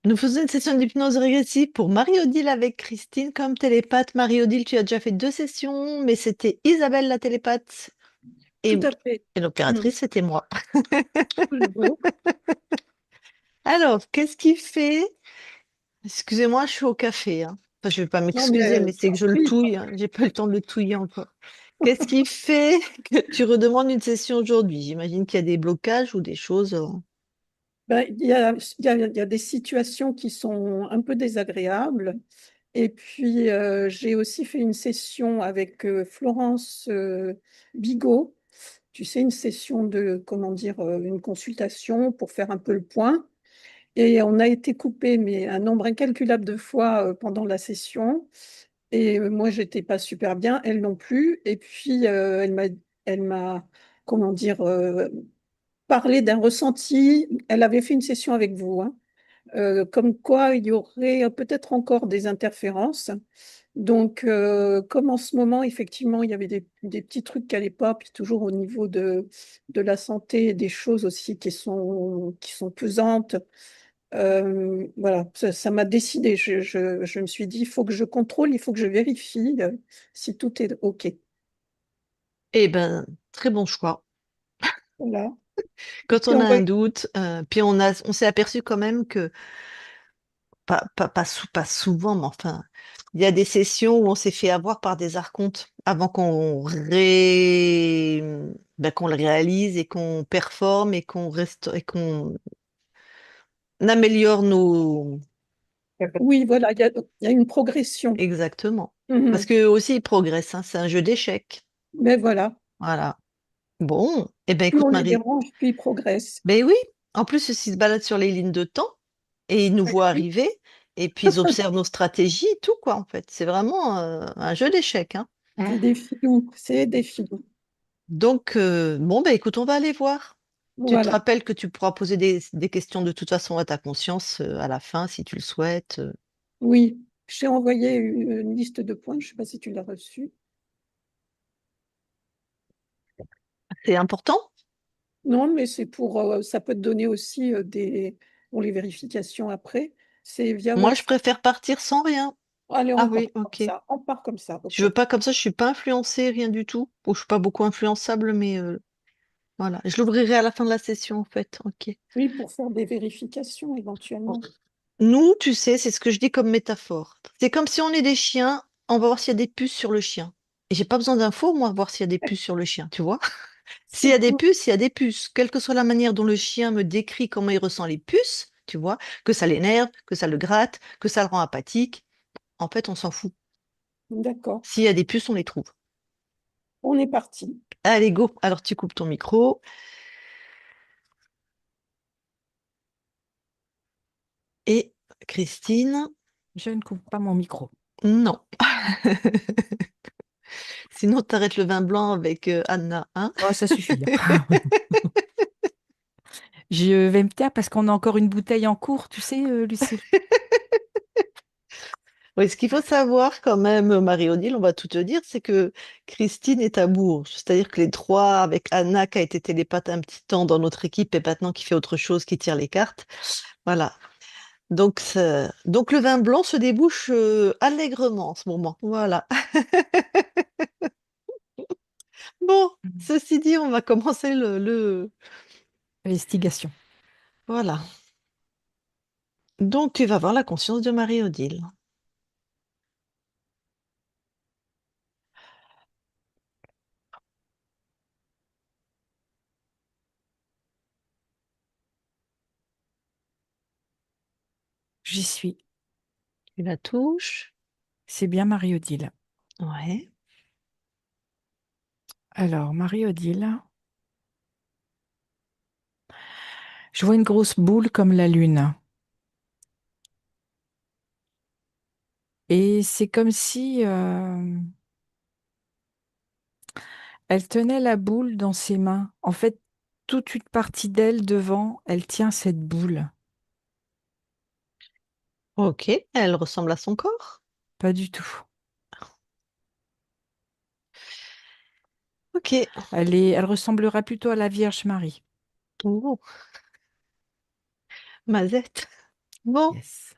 Nous faisons une session d'hypnose régressive pour Marie-Odile avec Christine comme télépathe. Marie-Odile, tu as déjà fait 2 sessions, mais c'était Isabelle la télépathe Tout et, à fait. et Mm. l'opératrice, c'était moi. Je vois. Alors, qu'est-ce qui fait? Excusez-moi, je suis au café, hein. Enfin, je ne vais pas Non, mais m'excuser, mais je c'est que t'en je le prie. touille, hein. J'ai pas le temps de le touiller encore. Qu'est-ce qui fait que tu redemandes une session aujourd'hui? J'imagine qu'il y a des blocages ou des choses. Ben, il y a des situations qui sont un peu désagréables. Et puis, j'ai aussi fait une session avec Florence Bigot. Tu sais, une session de, comment dire, une consultation pour faire un peu le point. Et on a été coupé, mais un nombre incalculable de fois pendant la session. Et moi, j'étais pas super bien, elle non plus. Et puis, elle m'a, comment dire, parlé d'un ressenti. Elle avait fait une session avec vous, hein, comme quoi il y aurait peut-être encore des interférences. Donc, comme en ce moment, effectivement, il y avait des petits trucs qui n'allaient pas, puis toujours au niveau de la santé, des choses aussi qui sont pesantes. Voilà, ça m'a décidé. Je me suis dit, il faut que je contrôle, il faut que je vérifie si tout est OK. Eh ben, très bon choix. Voilà. Quand Puis on on a va, un doute, puis on s'est aperçu quand même que pas souvent, mais enfin, il y a des sessions où on s'est fait avoir par des archontes avant qu'on le réalise et qu'on performe et qu'on reste et qu'on améliore nos. oui, voilà, il y a une progression. Exactement. Parce Mhm. que aussi ils progressent, hein, c'est un jeu d'échecs. Mais voilà, Voilà. Bon, eh ben plus écoute on les Marie, dérange, plus ils progressent. ben oui, en plus ils se baladent sur les lignes de temps et ils nous voient Oui. arriver et puis ils observent nos stratégies et tout quoi en fait. C'est vraiment un jeu d'échecs, hein. C'est des filous, c'est des filous. Donc, bon, bah, écoute, on va aller voir. Tu te Voilà. rappelles que tu pourras poser des questions de toute façon à ta conscience à la fin, si tu le souhaites. Oui, j'ai envoyé une liste de points, je ne sais pas si tu l'as reçue. C'est important. Non, mais c'est ça peut te donner aussi pour les vérifications après. C'est via Moi, je WhatsApp. préfère partir sans rien. Allez, Ah on part oui, comme ok. ça. On part comme ça, Je OK. veux pas comme ça, je suis pas influencée, rien du tout. Ou je suis pas beaucoup influençable, mais voilà. Je l'ouvrirai à la fin de la session, en fait. Ok. Oui, pour faire des vérifications Bon. éventuellement. Nous, tu sais, c'est ce que je dis comme métaphore. C'est comme si on est des chiens, on va voir s'il y a des puces sur le chien. Et j'ai pas besoin d'infos, moi, voir s'il y a des puces sur le chien, tu vois? S'il y C'est a des cool. puces, il y a des puces. Quelle que soit la manière dont le chien me décrit comment il ressent les puces, tu vois, que ça l'énerve, que ça le gratte, que ça le rend apathique, en fait, on s'en fout. D'accord. S'il y a des puces, on les trouve. On est parti. Allez, go. Alors, tu coupes ton micro. Et Christine, Je ne coupe pas mon micro. non. Sinon, t'arrêtes le vin blanc avec Anna, hein? Oh, ça suffit. Je vais me taire parce qu'on a encore une bouteille en cours, tu sais, Lucille. Oui, ce qu'il faut savoir quand même, Marie-Odile, on va tout te dire, c'est que Christine est à Bourges. C'est-à-dire que les trois, avec Anna qui a été télépathe un petit temps dans notre équipe et maintenant qui fait autre chose, qui tire les cartes. Voilà. Donc le vin blanc se débouche allègrement en ce moment. Voilà. Bon, Mhm. ceci dit, on va commencer Investigation. Voilà. Donc tu vas voir la conscience de Marie-Odile. J'y suis. Tu la touches. C'est bien Marie-Odile. Ouais. Alors, Marie-Odile, je vois une grosse boule comme la lune. Et c'est comme si elle tenait la boule dans ses mains. En fait, toute une partie d'elle devant, elle tient cette boule. Ok. Elle ressemble à son corps. Pas du tout. Ok. Elle ressemblera plutôt à la Vierge Marie. Oh, Mazette. Bon, Yes.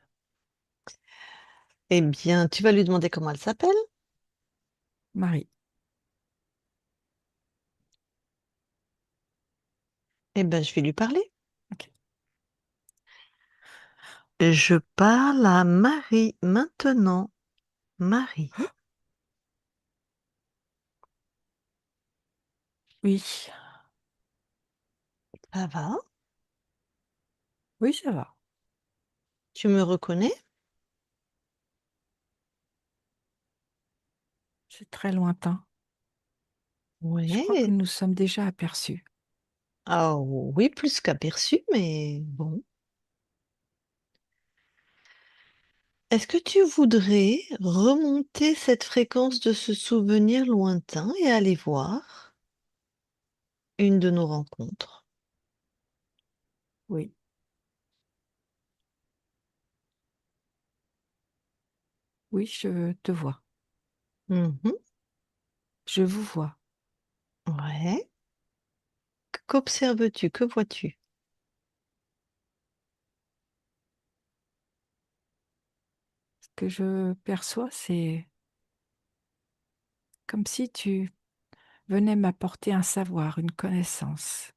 eh bien, tu vas lui demander comment elle s'appelle. Marie. Eh ben, je vais lui parler. Ok. Je parle à Marie maintenant. Marie, Oui. ça va? Oui, ça va. Tu me reconnais? C'est très lointain. Je crois que Oui. nous sommes déjà aperçus. Ah oui, plus qu'aperçu, mais bon. Est-ce que tu voudrais remonter cette fréquence de ce souvenir lointain et aller voir une de nos rencontres? Oui. Oui, je te vois. Mhm. Je vous vois. Ouais. Qu'observes-tu? Que vois-tu? Ce que je perçois, c'est comme si tu venais m'apporter un savoir, une connaissance.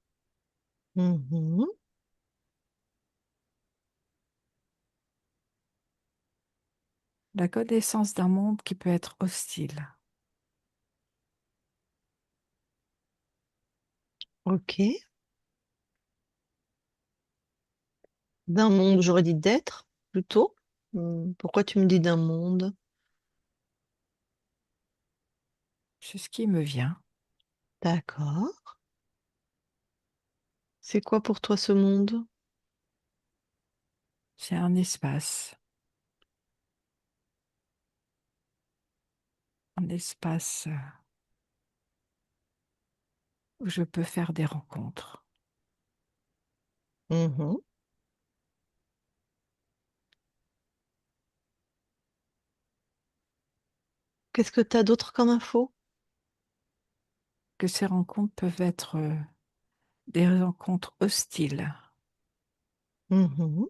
Mhm. La connaissance d'un monde qui peut être hostile. Ok. D'un monde, j'aurais dit d'être, plutôt. Pourquoi tu me dis d'un monde? C'est ce qui me vient. D'accord. C'est quoi pour toi ce monde? C'est un espace où je peux faire des rencontres. Mhm. Qu'est-ce que tu as d'autre comme info? Que ces rencontres peuvent être des rencontres hostiles. Mhm.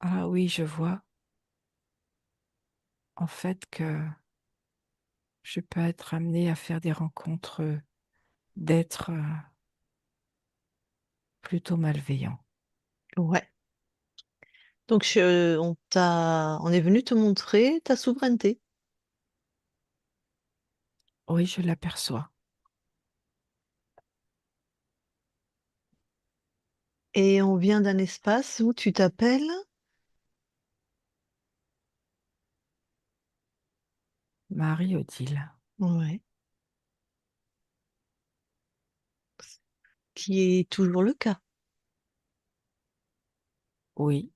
Ah oui, je vois en fait que je peux être amenée à faire des rencontres d'êtres plutôt malveillants. Ouais. Donc on est venu te montrer ta souveraineté. Oui, je l'aperçois. Et on vient d'un espace où tu t'appelles. Marie-Odile. Ouais. Qui est toujours le cas. Oui,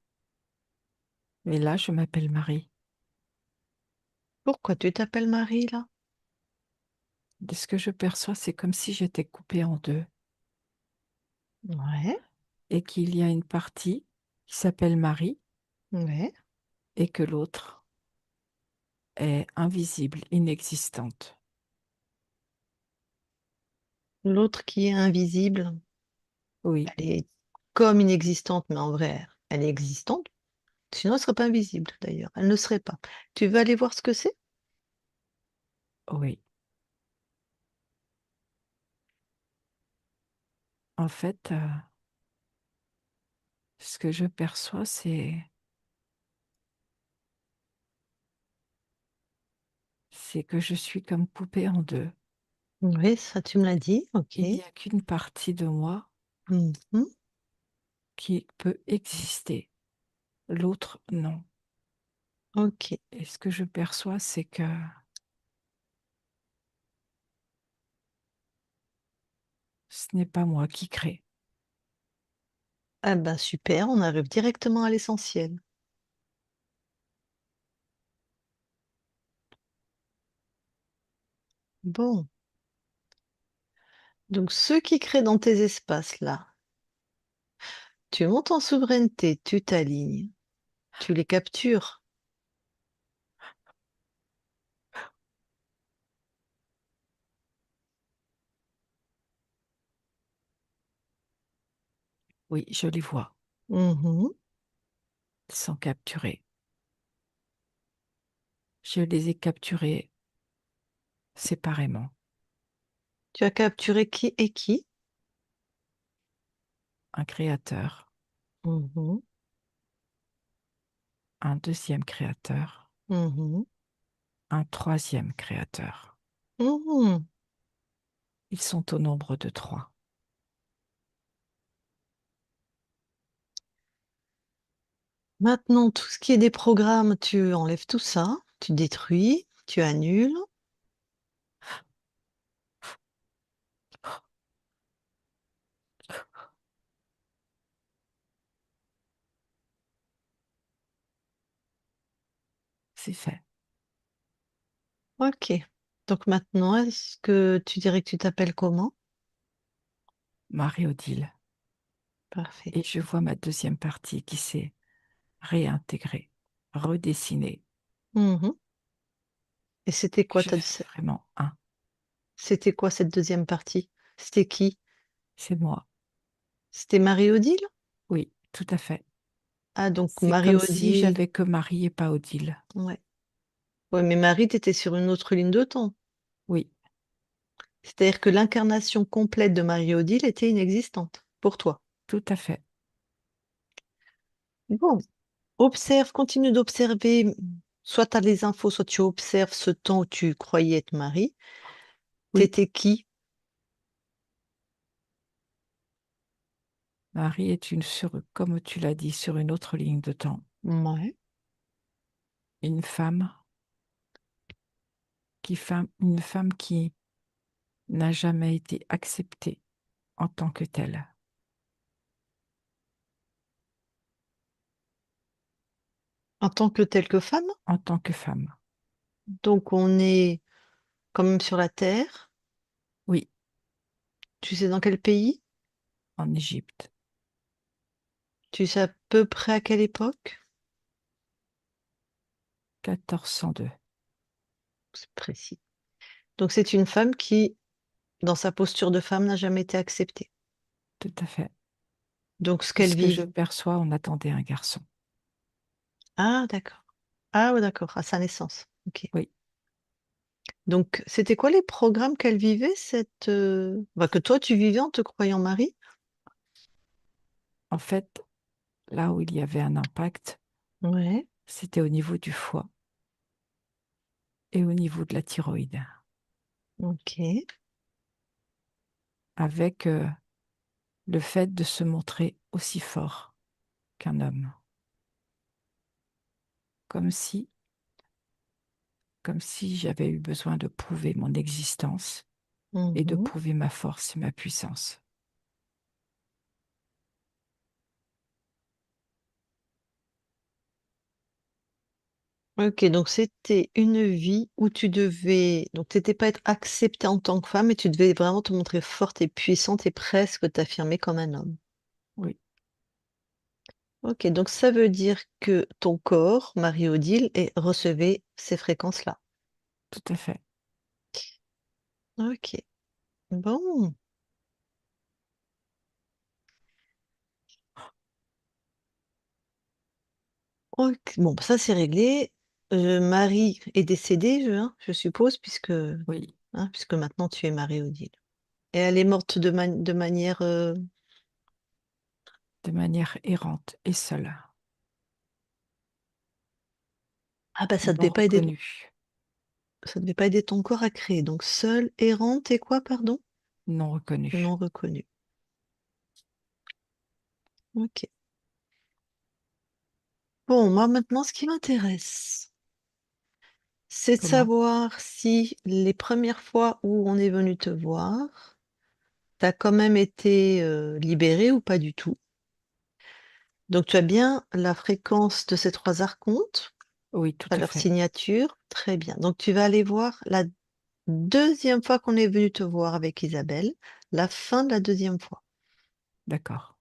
mais là, je m'appelle Marie. Pourquoi tu t'appelles Marie là? De ce que je perçois, c'est comme si j'étais coupée en deux Ouais. et qu'il y a une partie qui s'appelle Marie Ouais. et que l'autre est invisible, inexistante. L'autre qui est invisible, Oui, elle est comme inexistante, mais en vrai, elle est existante. Sinon, elle serait pas invisible d'ailleurs. Elle ne serait pas. Tu veux aller voir ce que c'est? oui. En fait, ce que je perçois, c'est que je suis comme coupée en deux. Oui, ça tu me l'as dit. Ok. Il n'y a qu'une partie de moi Mhm. qui peut exister, l'autre non. Ok. Et ce que je perçois, c'est que ce n'est pas moi qui crée. Ah ben super, on arrive directement à l'essentiel. Bon. Donc ceux qui créent dans tes espaces là, tu montes en souveraineté, tu t'alignes, tu les captures. Oui, je les vois. Mhm. sont capturés. Je les ai capturés séparément. Tu as capturé qui et qui? Un créateur, Mhm, un deuxième créateur, mhm, un troisième créateur. mhm. Ils sont au nombre de 3. Maintenant, tout ce qui est des programmes, tu enlèves tout ça, tu détruis, tu annules. C'est fait. Ok. Donc maintenant, est-ce que tu dirais que tu t'appelles comment? Marie-Odile. Parfait. Et je vois ma deuxième partie qui s'est réintégrée, redessinée. Mhm. Et c'était quoi Je fais vraiment un. C'était quoi cette deuxième partie? C'était qui? C'est moi. C'était Marie-Odile? Oui, tout à fait. Ah, donc C'est comme si Marie-Odile. j'avais que Marie et pas Odile. Ouais. Ouais, mais Marie, t'étais sur une autre ligne de temps. Oui, C'est-à-dire que l'incarnation complète de Marie-Odile était inexistante pour toi. tout à fait. Bon, observe, continue d'observer. Soit tu as les infos, soit tu observes ce temps où tu croyais être Marie. Oui, T'étais qui? Marie est comme tu l'as dit, sur une autre ligne de temps. Ouais. Une femme une femme qui n'a jamais été acceptée en tant que telle, En tant que telle que femme. en tant que femme. Donc on est quand même sur la Terre. Oui, Tu sais dans quel pays? en Égypte, Tu sais à peu près à quelle époque? 1402. C'est précis. Donc c'est une femme qui, dans sa posture de femme, n'a jamais été acceptée. Tout à fait. Donc ce De qu'elle ce que je vit. perçois, on attendait un garçon. Ah, d'accord. Ah, ouais, d'accord. À sa naissance. Ok. Oui, Donc c'était quoi les programmes qu'elle vivait, bah, que toi tu vivais en te croyant Marie? en fait, là où il y avait un impact, Ouais. c'était au niveau du foie et au niveau de la thyroïde, Ok. avec le fait de se montrer aussi fort qu'un homme, comme si, comme si j'avais eu besoin de prouver mon existence et de Mhm. prouver ma force et ma puissance. Ok, donc c'était une vie où tu devais, donc t'étais pas être acceptée en tant que femme, mais tu devais vraiment te montrer forte et puissante et presque t'affirmer comme un homme. Oui, Ok, donc ça veut dire que ton corps, Marie-Odile, recevait ces fréquences-là. tout à fait. Ok, bon. Ok, bon, ça c'est réglé. Marie est décédée, je suppose, Oui, puisque maintenant tu es Marie-Odile. Et elle est morte de manière... de manière errante et seule, Ah bah non reconnue, ça devait pas aider ton corps à créer. Donc seule, errante et quoi, pardon? non reconnue. Non reconnue. Ok. Bon, moi maintenant, ce qui m'intéresse, c'est de Comment? savoir si les premières fois où on est venu te voir, t'as quand même été libéré ou pas du tout. Donc tu as bien la fréquence de ces trois archontes, Oui, tout à à leur fait. signature, très bien. Donc tu vas aller voir la deuxième fois qu'on est venu te voir avec Isabelle, la fin de la deuxième fois, D'accord.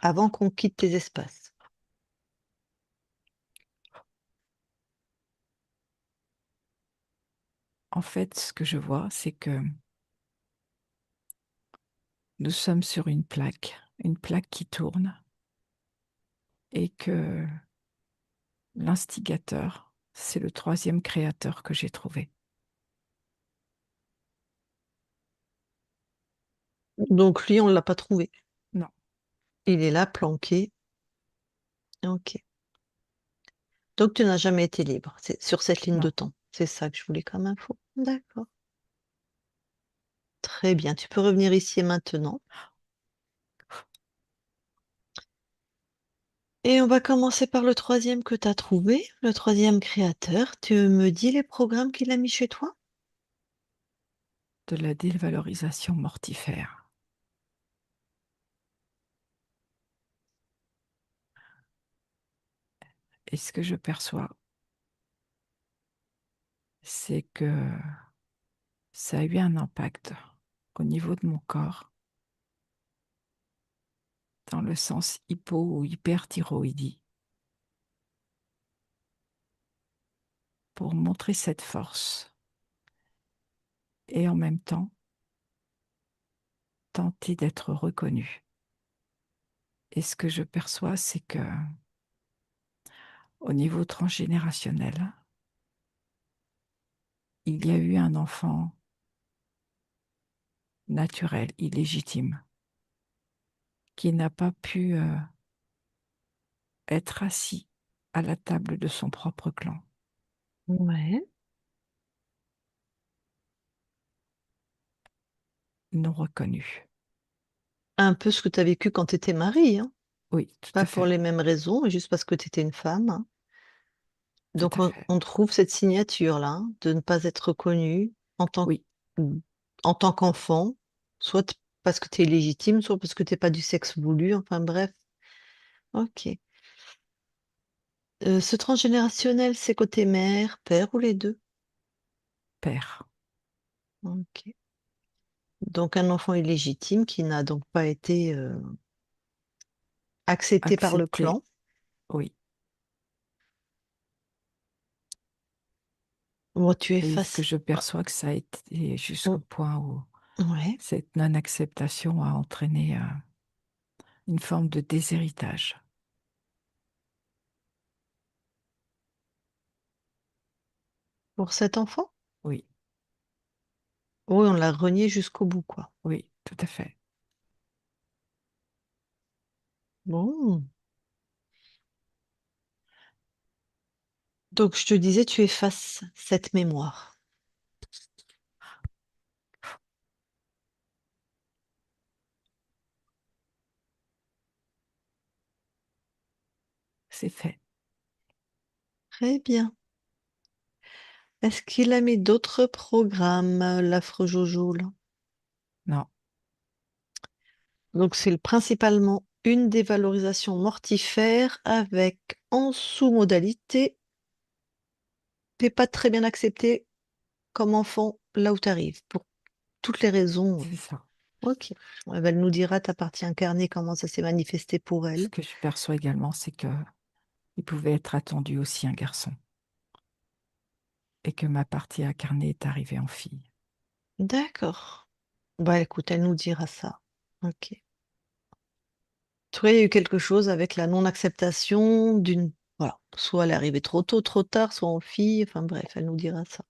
avant qu'on quitte tes espaces. En fait, ce que je vois, c'est que nous sommes sur une plaque qui tourne et que l'instigateur, c'est le troisième créateur que j'ai trouvé. Donc lui, on ne l'a pas trouvé. Non, Il est là, planqué. Ok. Donc tu n'as jamais été libre. C'est sur cette ligne de non. temps. C'est ça que je voulais comme info. D'accord. Très bien. Tu peux revenir ici et maintenant. Et on va commencer par le troisième que tu as trouvé, le troisième créateur. Tu me dis les programmes qu'il a mis chez toi? De la dévalorisation mortifère. Et ce que je perçois, c'est que ça a eu un impact au niveau de mon corps, dans le sens hypo ou hyperthyroïdie, pour montrer cette force et en même temps tenter d'être reconnu. Et ce que je perçois, c'est que au niveau transgénérationnel, il y a eu un enfant naturel, illégitime, qui n'a pas pu être assis à la table de son propre clan, Ouais. non reconnu. Un peu ce que tu as vécu quand tu étais mariée, hein. Oui, tout Pas à pour fait, les mêmes raisons, mais juste parce que tu étais une femme, hein. tout Donc à fait. on trouve cette signature-là, hein, de ne pas être reconnue Oui, en tant qu'enfant, soit parce que tu es illégitime, soit parce que tu n'es pas du sexe voulu, enfin bref. Ok. Ce transgénérationnel, c'est côté mère, père ou les deux? père, Ok. Donc un enfant illégitime qui n'a donc pas été accepté par le accepté, clan. oui. Bon, tu es Et ce que face. je Ah, perçois que ça a été jusqu'au oh, point où ouais. cette non-acceptation a entraîné une forme de déshéritage. Pour cet enfant? Oui, Oui, on l'a renié jusqu'au bout, quoi. oui, tout à fait. Bon. Donc je te disais, tu effaces cette mémoire. C'est fait. Très bien. Est-ce qu'il a mis d'autres programmes, l'affreux Jojo, là? Non, Donc c'est principalement une dévalorisation mortifère avec en sous-modalité, t'es pas très bien accepté comme enfant là où tu arrives, pour toutes les raisons. c'est ça. Ok. Ouais, bah, elle nous dira ta partie incarnée, comment ça s'est manifesté pour Ce elle. que je perçois également, c'est que il pouvait être attendu aussi un garçon et que ma partie incarnée est arrivée en fille. D'accord. Bah écoute, elle nous dira ça. Ok. Toi, il y a eu quelque chose avec la non-acceptation d'une... Voilà. Soit elle est arrivée trop tôt, trop tard, soit en fille. Enfin bref, elle nous dira ça.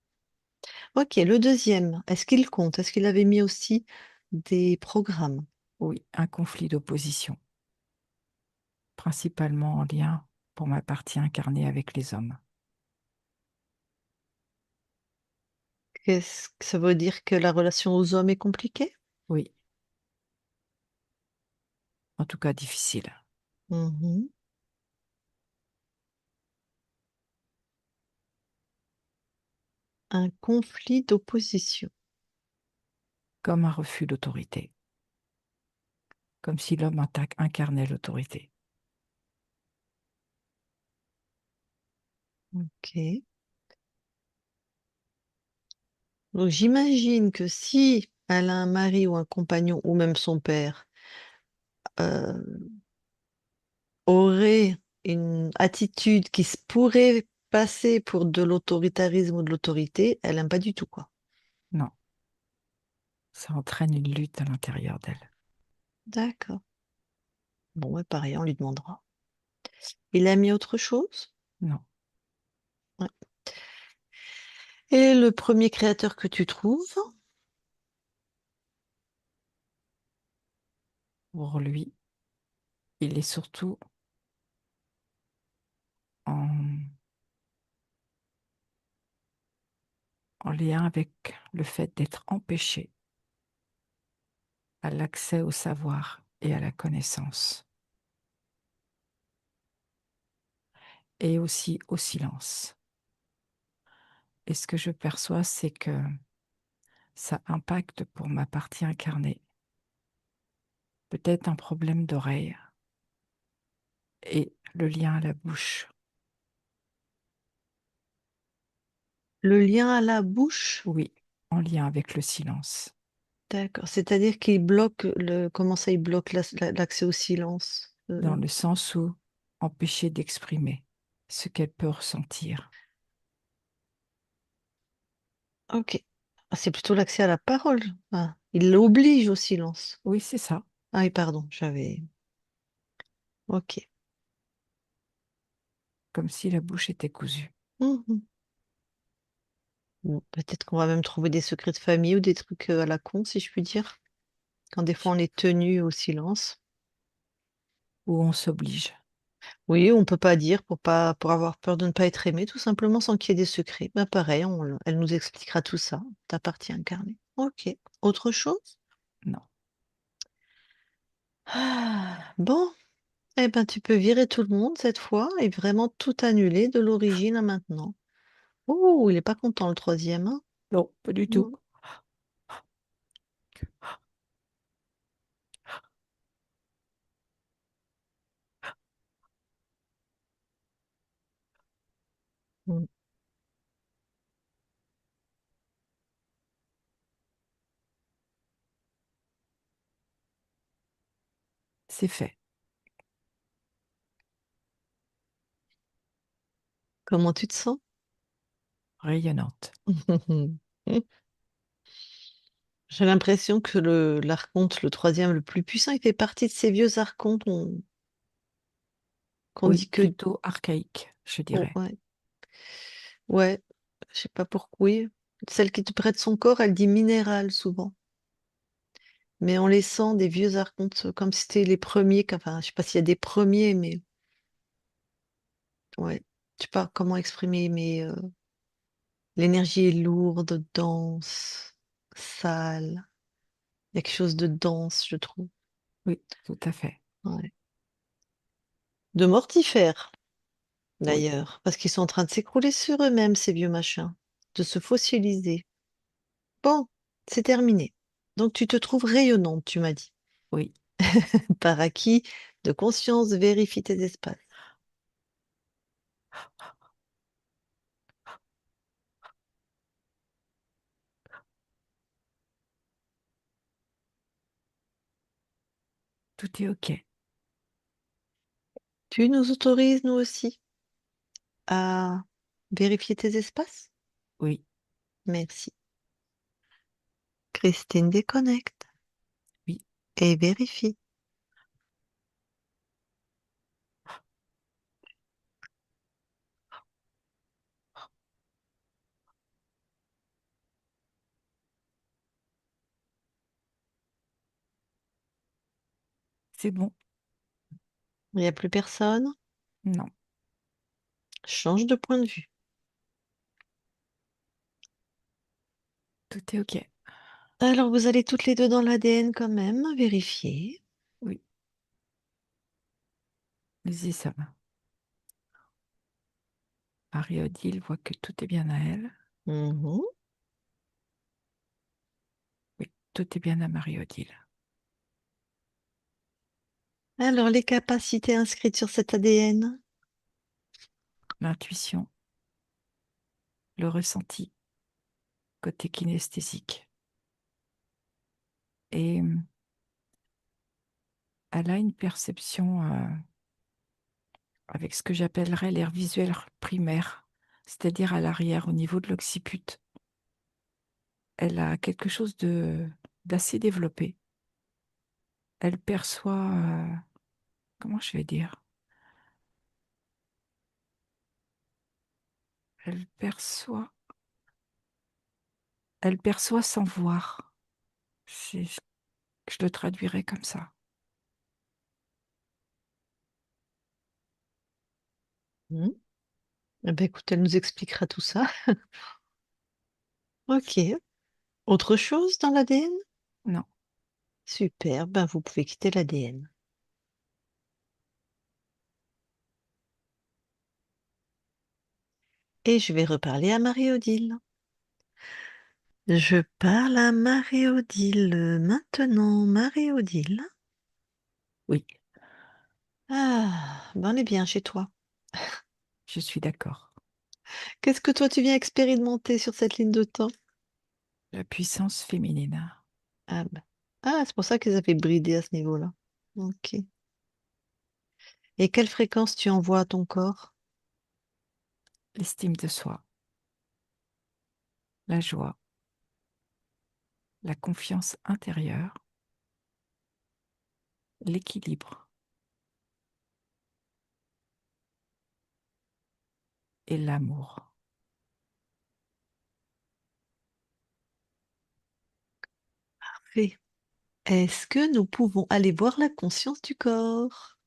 Ok, le deuxième, est-ce qu'il compte? Est-ce qu'il avait mis aussi des programmes? Oui, un conflit d'opposition, principalement en lien pour ma partie incarnée avec les hommes. Qu'est-ce que ça veut dire que la relation aux hommes est compliquée? Oui, en tout cas difficile, Mhm. Un conflit d'opposition. comme un refus d'autorité, comme si l'homme incarnait l'autorité. Ok. Donc j'imagine que si elle a un mari ou un compagnon ou même son père euh, aurait une attitude qui se pourrait passer pour de l'autoritarisme ou de l'autorité, elle n'aime pas du tout, quoi. Non, ça entraîne une lutte à l'intérieur d'elle. D'accord. Bon, ouais, pareil, on lui demandera. Il a mis autre chose? Non. Ouais. Et le premier créateur que tu trouves? Pour lui, il est surtout en, en lien avec le fait d'être empêché à l'accès au savoir et à la connaissance, et aussi au silence. Et ce que je perçois, c'est que ça impacte pour ma partie incarnée peut-être un problème d'oreille et le lien à la bouche. Le lien à la bouche? Oui, en lien avec le silence, D'accord. C'est-à-dire qu'il bloque comment ça, il bloque l'accès au silence? dans le sens où empêcher d'exprimer ce qu'elle peut ressentir. Ok. Ah, c'est plutôt l'accès à la parole. Ah, il l'oblige au silence. Oui, c'est ça. Ah oui, pardon, j'avais. Ok. Comme si la bouche était cousue. Mhm. Bon, peut-être qu'on va même trouver des secrets de famille ou des trucs à la con, si je puis dire. Quand des fois on est tenu au silence. Où on s'oblige. Oui, on peut pas dire pour avoir peur de ne pas être aimé, tout simplement sans qu'il y ait des secrets. Bah pareil, elle nous expliquera tout ça, ta partie incarnée. Ok. Autre chose? Non. Ah, bon, eh ben tu peux virer tout le monde cette fois et vraiment tout annuler de l'origine à maintenant. Oh, il est pas content le troisième, hein? Non, pas du tout. Mm. Mm. C'est fait. Comment tu te sens? Rayonnante. J'ai l'impression que l'archonte, le troisième, le plus puissant, il fait partie de ces vieux archontes qu'on Oui, dit que... plutôt archaïque, je Oh, dirais. ouais, ouais, je sais pas pourquoi. Oui. Celle qui te prête son corps, elle dit minéral souvent. Mais on les sent, des vieux archontes, comme si c'était les premiers. Enfin, je sais pas s'il y a des premiers, mais ouais. Je sais pas comment exprimer, mais l'énergie est lourde, dense, sale. Il y a quelque chose de dense, je trouve. Oui, tout à fait. Ouais. De mortifère, Oui, d'ailleurs, parce qu'ils sont en train de s'écrouler sur eux-mêmes, ces vieux machins, de se fossiliser. Bon, c'est terminé. Donc tu te trouves rayonnante, tu m'as dit. oui, Par acquis de conscience, vérifie tes espaces. tout est OK. Tu nous autorises, nous aussi, à vérifier tes espaces? Oui, Merci. Christine déconnecte oui, et vérifie. c'est bon. Il n'y a plus personne. Non, Change de point de vue. tout est OK. Alors, vous allez toutes les deux dans l'ADN quand même, vérifier. Oui, vas-y, ça va. Marie-Odile voit que tout est bien à elle. Mhm. Oui, tout est bien à Marie-Odile. Alors, les capacités inscrites sur cet ADN. L'intuition, le ressenti, côté kinesthésique. Et elle a une perception avec ce que j'appellerais l'air visuel primaire, c'est-à-dire à l'arrière, au niveau de l'occiput. Elle a quelque chose d'assez développé. Elle perçoit, comment je vais dire? Elle perçoit, elle perçoit sans voir. Je le traduirais comme ça. Hmm. Eh ben, écoute, elle nous expliquera tout ça. Ok. Autre chose dans l'ADN? Non, Super, ben vous pouvez quitter l'ADN. Et je vais reparler à Marie-Odile. Je parle à Marie-Odile maintenant. Marie-Odile. oui, Ah, ben on est bien chez toi. je suis d'accord. Qu'est-ce que toi tu viens expérimenter sur cette ligne de temps? La puissance féminine, Ah, ben. Ah, c'est pour ça qu'ils avaient bridé à ce niveau-là. Ok. Et quelle fréquence tu envoies à ton corps? l'estime de soi, la joie, la confiance intérieure, l'équilibre et l'amour. Parfait. Est-ce que nous pouvons aller voir la conscience du corps?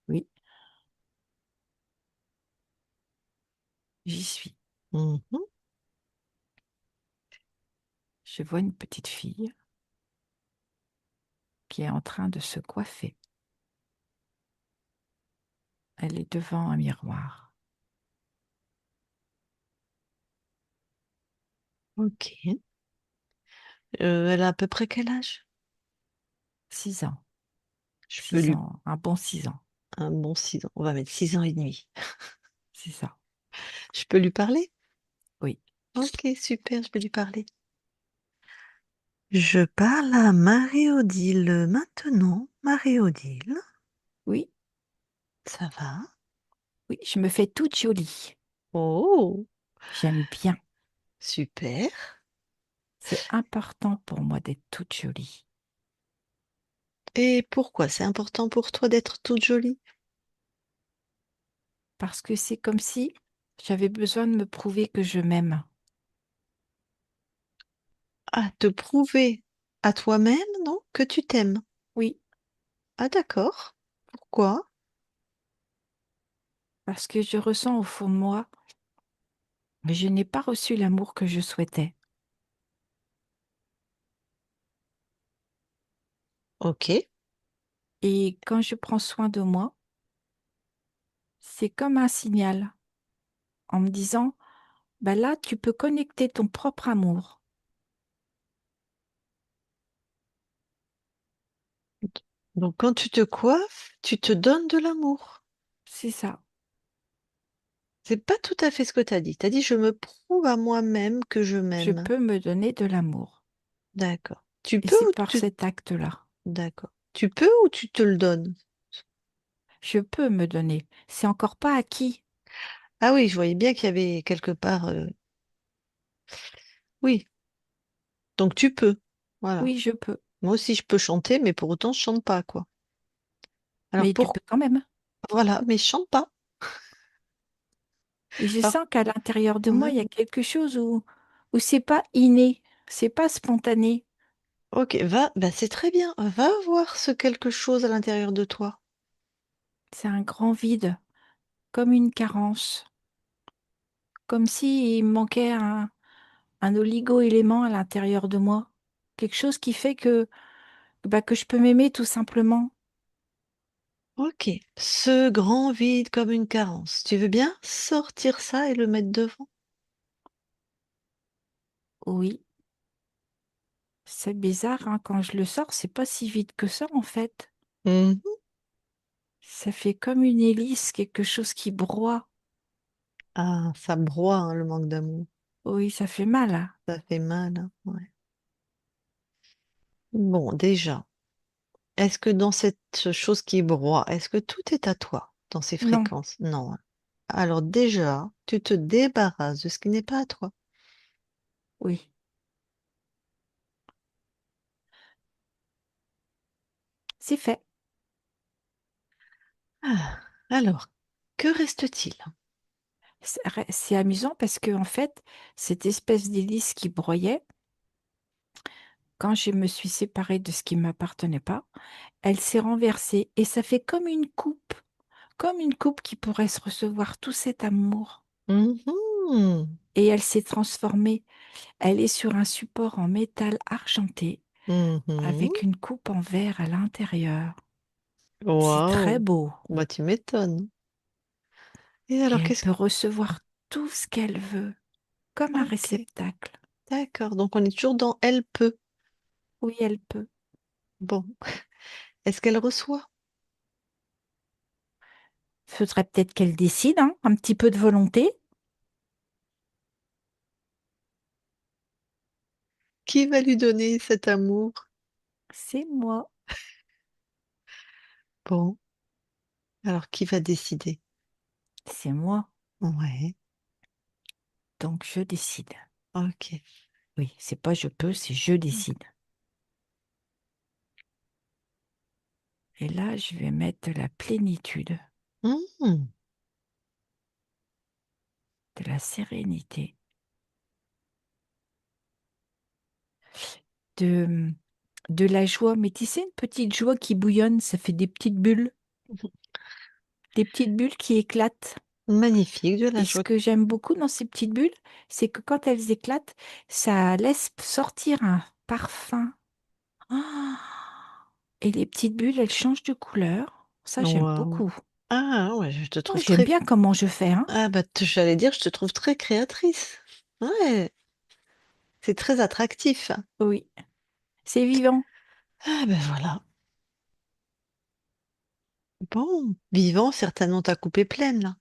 Oui, j'y suis. Mhm. Je vois une petite fille qui est en train de se coiffer. Elle est devant un miroir. Ok. Elle a à peu près quel âge? 6 ans. Je peux 6 lui... ans, un bon 6 ans, Un bon 6 ans. On va mettre 6 ans et demi. c'est ça. Je peux lui parler? Oui, Ok, super, je vais lui parler. Je parle à Marie-Odile maintenant. Marie-Odile, oui, ça va? oui, je me fais toute jolie. Oh, J'aime bien. super. C'est important pour moi d'être toute jolie. Et pourquoi c'est important pour toi d'être toute jolie? Parce que c'est comme si j'avais besoin de me prouver que je m'aime. À te prouver à toi-même, non, que tu t'aimes. Oui, Ah d'accord. Pourquoi? parce que je ressens au fond de moi, mais je n'ai pas reçu l'amour que je souhaitais. Ok. Et quand je prends soin de moi, c'est comme un signal en me disant, bah là, tu peux connecter ton propre amour. Donc quand tu te coiffes, tu te donnes de l'amour. C'est ça. C'est pas tout à fait ce que tu as dit. Tu as dit je me prouve à moi-même que je Je m'aime. peux me donner de l'amour. D'accord. Tu Et peux c'est ou par tu... cet acte-là. D'accord. Tu peux ou tu te le donnes? Je peux me donner. C'est encore pas acquis. Ah oui, je voyais bien qu'il y avait quelque part... Oui, donc tu peux. Voilà. Oui, je peux. Moi aussi, je peux chanter, mais pour autant, je chante pas, quoi. Alors Mais tu peux pour... quand même. Voilà, mais je chante pas. Et je Alors, sens qu'à l'intérieur de moi, ouais. il y a quelque chose où c'est pas inné, c'est pas spontané. Ok, va, bah c'est très bien. Va voir ce quelque chose à l'intérieur de toi. C'est un grand vide, comme une carence, comme s'il me manquait un oligo-élément à l'intérieur de moi. Quelque chose qui fait que, bah, que je peux m'aimer tout simplement. Ok, ce grand vide comme une carence. Tu veux bien sortir ça et le mettre devant? Oui, c'est bizarre, hein, quand je le sors, c'est pas si vide que ça en fait. Mhm. Ça fait comme une hélice, quelque chose qui broie. Ah, ça broie, hein, le manque d'amour. Oui, ça fait mal, hein. Ça fait mal, hein, ouais. Bon, déjà, est-ce que dans cette chose qui broie, est-ce que tout est à toi dans ces Non, fréquences? Non, hein. Alors déjà, tu te débarrasses de ce qui n'est pas à toi. oui, c'est fait. Ah, alors, que reste-t-il? C'est amusant parce que, en fait, cette espèce d'hélice qui broyait, quand je me suis séparée de ce qui ne m'appartenait pas, elle s'est renversée et ça fait comme une coupe qui pourrait se recevoir tout cet amour. Mhm. Et elle s'est transformée. Elle est sur un support en métal argenté Mhm. avec une coupe en verre à l'intérieur. C'est très Waouh. beau. Bah, tu m'étonnes. Et Et alors, elle qu'est-ce peut recevoir tout ce qu'elle veut, comme un Ok, réceptacle. d'accord. Donc, on est toujours dans elle peut. Oui, elle peut. Bon. Est-ce qu'elle reçoit? Faudrait peut-être qu'elle décide, hein, un petit peu de volonté. Qui va lui donner cet amour? C'est moi. Bon. Alors, qui va décider? C'est moi. Ouais. Donc je décide. Ok. Oui, c'est pas je peux, c'est je décide. Et là, je vais mettre de la plénitude, Mhm. de la sérénité, de, de la joie. Mais tu sais, une petite joie qui bouillonne, ça fait des petites bulles qui éclatent. Magnifique, de la Et ce joie. que j'aime beaucoup dans ces petites bulles, c'est que quand elles éclatent, ça laisse sortir un parfum. Ah. Et les petites bulles, elles changent de couleur. Ça, j'aime Waouh. beaucoup. Ah ouais, je te Oh, trouve j'aime très... bien comment je fais, hein. Ah bah, j'allais dire, je te trouve très créatrice. Ouais, c'est très attractif. Oui, c'est vivant. Ah ben voilà. Bon, vivant, certainement ta coupe est pleine là.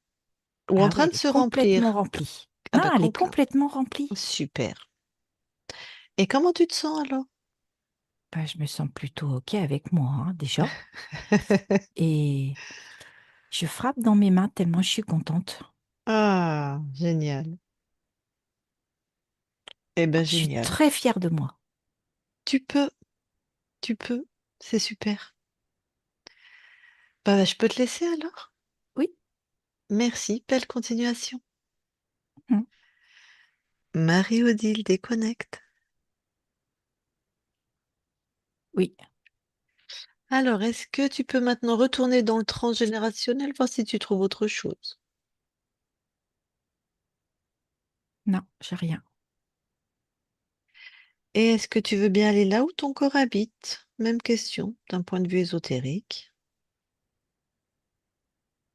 Ou en Ah oui, train elle de est se complètement remplir. remplie. Ah Non, bah elle est complet. complètement remplie. Super. Et comment tu te sens alors? Bah, je me sens plutôt OK avec moi, hein, déjà. Et je frappe dans mes mains tellement je suis contente. Ah, génial. Eh ben Je suis génial. très fière de moi. Tu peux, tu peux. C'est super. Bah, je peux te laisser alors. Oui, Merci, belle continuation. mm, Marie-Odile déconnecte. oui. Alors, est-ce que tu peux maintenant retourner dans le transgénérationnel, voir si tu trouves autre chose? Non, j'ai rien. Et est-ce que tu veux bien aller là où ton corps habite? Même question, d'un point de vue ésotérique.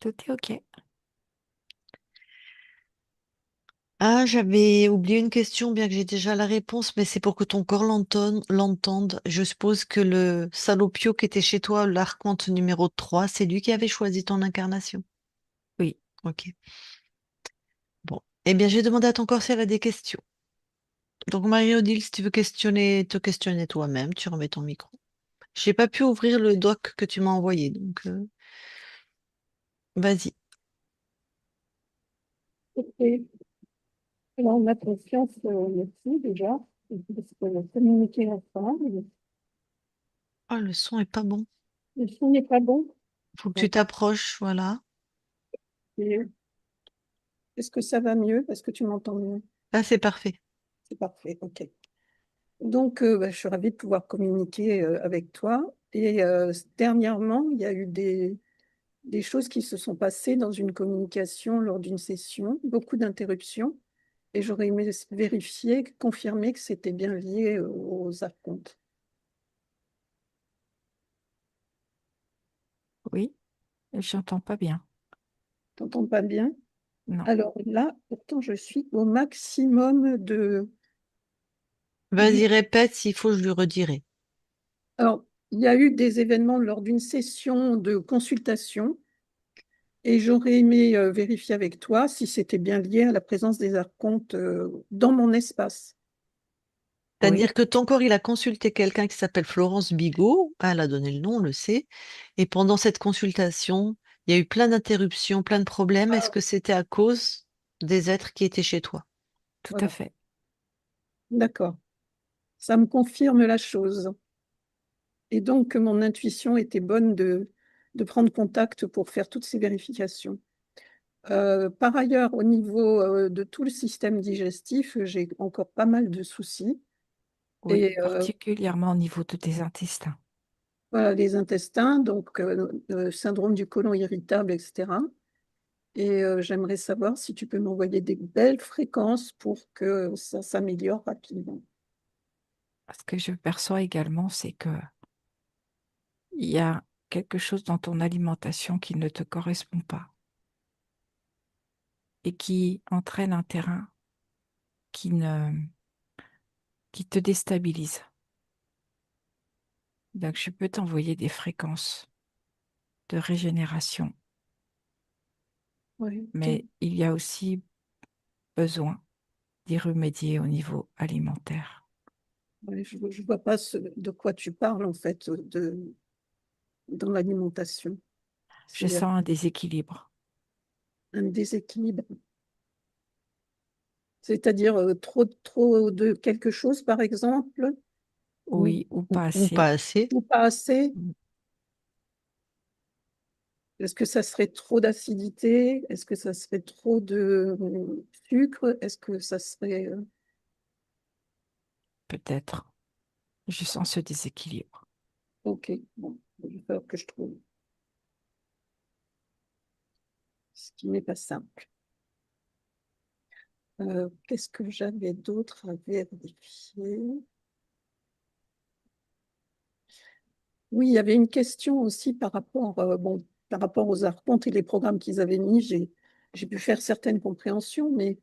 Tout est OK. Ah, j'avais oublié une question, bien que j'ai déjà la réponse, mais c'est pour que ton corps l'entende. Je suppose que le salopio qui était chez toi, l'archonte numéro 3, c'est lui qui avait choisi ton incarnation. Oui, Ok. Bon. Eh bien, j'ai demandé à ton corps si elle a des questions. Donc, Marie-Odile, si tu veux te questionner toi-même, tu remets ton micro. J'ai pas pu ouvrir le doc que tu m'as envoyé, donc vas-y. Ok. Alors, on a confiance, merci déjà, parce que communiquer ensemble. Oh, le son est pas bon. Le son n'est pas bon. Faut que tu Donc, t'approches, voilà. et est-ce que ça va mieux? Parce que tu m'entends mieux. Là, c'est parfait. C'est parfait, ok. Donc, bah, je suis ravie de pouvoir communiquer avec toi. Et dernièrement, il y a eu des choses qui se sont passées dans une communication lors d'une session, beaucoup d'interruptions. Et j'aurais aimé vérifier, confirmer que c'était bien lié aux archontes. oui. J'entends pas bien. T'entends pas bien? Non. Alors là, pourtant, je suis au maximum Vas-y, répète, s'il faut, je lui redirai. Alors, il y a eu des événements lors d'une session de consultation et j'aurais aimé vérifier avec toi si c'était bien lié à la présence des archontes dans mon espace. Oui, C'est-à-dire que ton corps, il a consulté quelqu'un qui s'appelle Florence Bigot. Ah, elle a donné le nom, on le sait. Et pendant cette consultation, il y a eu plein d'interruptions, plein de problèmes. Est-ce que c'était à cause des êtres qui étaient chez toi? tout à Voilà, fait. d'accord. Ça me confirme la chose. Et donc, mon intuition était bonne de prendre contact pour faire toutes ces vérifications. Par ailleurs, au niveau de tout le système digestif, j'ai encore pas mal de soucis. Oui, Et particulièrement au niveau de tes intestins. voilà, les intestins, donc syndrome du côlon irritable, etc. Et j'aimerais savoir si tu peux m'envoyer des belles fréquences pour que ça s'améliore rapidement. Ce que je perçois également, c'est que il y a quelque chose dans ton alimentation qui ne te correspond pas et qui entraîne un terrain qui ne, qui te déstabilise. Donc, je peux t'envoyer des fréquences de régénération, Oui, ok. mais il y a aussi besoin d'y remédier au niveau alimentaire. Ouais, je ne vois pas de quoi tu parles, en fait, dans l'alimentation. Je C'est sens un déséquilibre, un déséquilibre. C'est-à-dire trop de quelque chose, par exemple, ou, oui, ou pas ou pas assez. assez. ou pas assez. Mm. Est-ce que ça serait trop d'acidité? Est-ce que ça serait trop de sucre? Est-ce que ça serait... Peut-être. Je sens ce déséquilibre. Ok, bon, il va falloir que je trouve ce qui n'est pas simple. Qu'est-ce que j'avais d'autre à vérifier? Oui, il y avait une question aussi par rapport aux archontes et les programmes qu'ils avaient mis. J'ai pu faire certaines compréhensions, mais